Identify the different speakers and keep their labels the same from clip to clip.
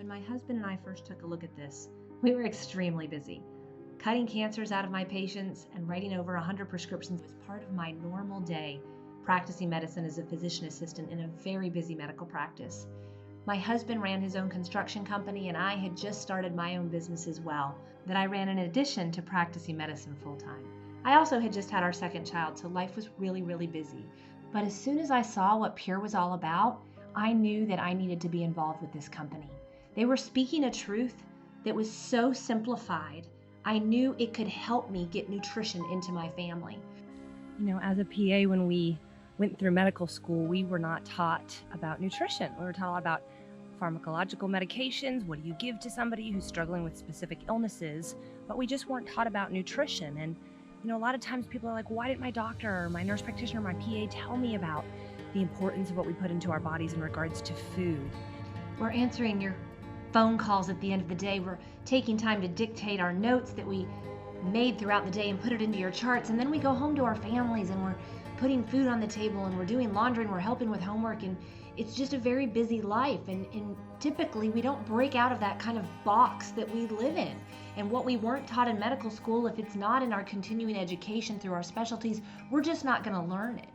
Speaker 1: When my husband and I first took a look at this, we were extremely busy. Cutting cancers out of my patients and writing over 100 prescriptions was part of my normal day, practicing medicine as a physician assistant in a very busy medical practice. My husband ran his own construction company, and I had just started my own business as well, that I ran in addition to practicing medicine full-time. I also had just had our second child, so life was really, really busy. But as soon as I saw what Pure was all about, I knew that I needed to be involved with this company. They were speaking a truth that was so simplified. I knew it could help me get nutrition into my family.
Speaker 2: As a PA, when we went through medical school, we were not taught about nutrition. We were taught about pharmacological medications. What do you give to somebody who's struggling with specific illnesses? But we just weren't taught about nutrition. And, a lot of times people are like, why didn't my doctor or my nurse practitioner or my PA tell me about the importance of what we put into our bodies in regards to food?
Speaker 1: We're answering your phone calls at the end of the day. We're taking time to dictate our notes that we made throughout the day and put it into your charts. And then we go home to our families and we're putting food on the table and we're doing laundry and we're helping with homework. And it's just a very busy life. And typically we don't break out of that kind of box that we live in. And what we weren't taught in medical school, if it's not in our continuing education through our specialties, we're just not going to learn it.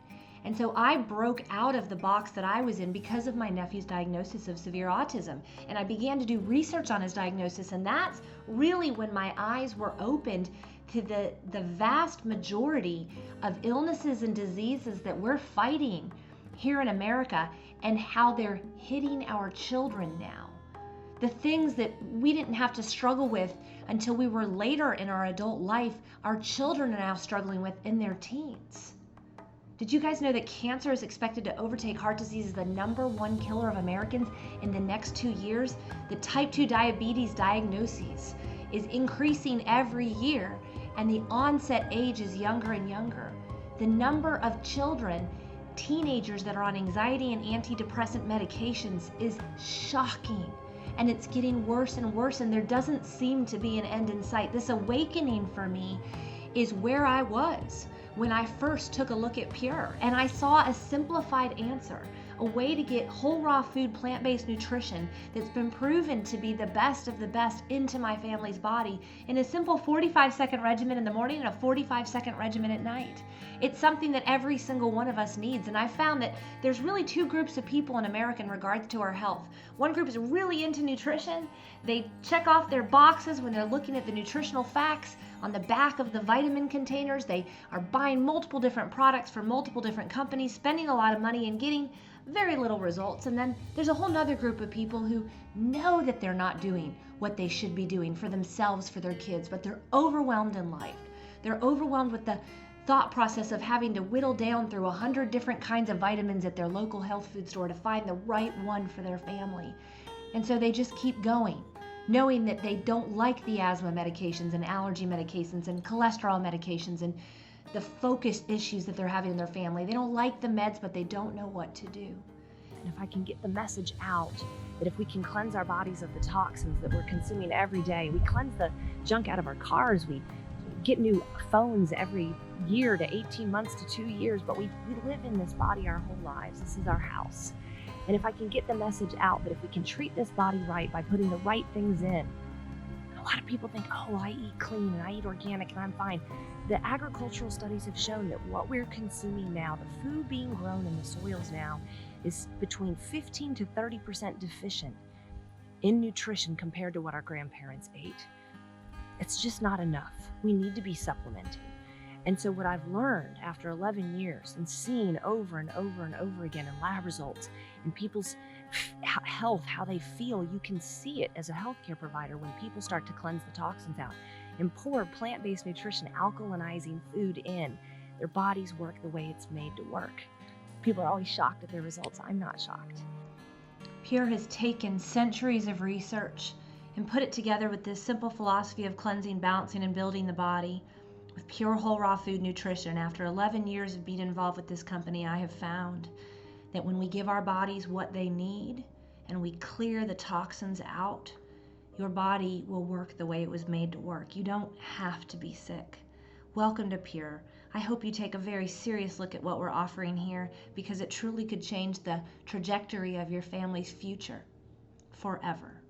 Speaker 1: And so I broke out of the box that I was in because of my nephew's diagnosis of severe autism. And I began to do research on his diagnosis. And that's really when my eyes were opened to the vast majority of illnesses and diseases that we're fighting here in America and how they're hitting our children now. The things that we didn't have to struggle with until we were later in our adult life, our children are now struggling with in their teens. Did you guys know that cancer is expected to overtake heart disease as the #1 killer of Americans in the next 2 years? The type 2 diabetes diagnoses is increasing every year, and the onset age is younger and younger. The number of children, teenagers that are on anxiety and antidepressant medications is shocking. And it's getting worse and worse, and there doesn't seem to be an end in sight. This awakening for me is where I was when I first took a look at Pure, and I saw a simplified answer, a way to get whole raw food, plant-based nutrition that's been proven to be the best of the best into my family's body in a simple 45-second regimen in the morning and a 45-second regimen at night. It's something that every single one of us needs, and I found that there's really 2 groups of people in America in regards to our health. One group is really into nutrition. They check off their boxes when they're looking at the nutritional facts on the back of the vitamin containers. They are buying multiple different products from multiple different companies, spending a lot of money and getting very little results. And then there's a whole nother group of people who know that they're not doing what they should be doing for themselves, for their kids, but they're overwhelmed in life. They're overwhelmed with the thought process of having to whittle down through 100 different kinds of vitamins at their local health food store to find the right one for their family. And so they just keep going, knowing that they don't like the asthma medications and allergy medications and cholesterol medications and the focus issues that they're having in their family. They don't like the meds, but they don't know what to do.
Speaker 2: And if I can get the message out that if we can cleanse our bodies of the toxins that we're consuming every day, we cleanse the junk out of our cars, we get new phones every year to 18 months to 2 years, but we live in this body our whole lives. This is our house. And if I can get the message out that if we can treat this body right by putting the right things in, a lot of people think, oh, I eat clean and I eat organic and I'm fine. The agricultural studies have shown that what we're consuming now, the food being grown in the soils now, is between 15 to 30% deficient in nutrition compared to what our grandparents ate. It's just not enough. We need to be supplementing. And so what I've learned after 11 years and seen over and over and over again in lab results in people's health, how they feel, you can see it as a healthcare provider when people start to cleanse the toxins out and pour plant-based nutrition, alkalinizing food in. Their bodies work the way it's made to work. People are always shocked at their results. I'm not shocked.
Speaker 1: Pure has taken centuries of research and put it together with this simple philosophy of cleansing, balancing, and building the body with pure whole raw food nutrition. After 11 years of being involved with this company, I have found that when we give our bodies what they need and we clear the toxins out, your body will work the way it was made to work. You don't have to be sick. Welcome to Pure. I hope you take a very serious look at what we're offering here, because it truly could change the trajectory of your family's future forever.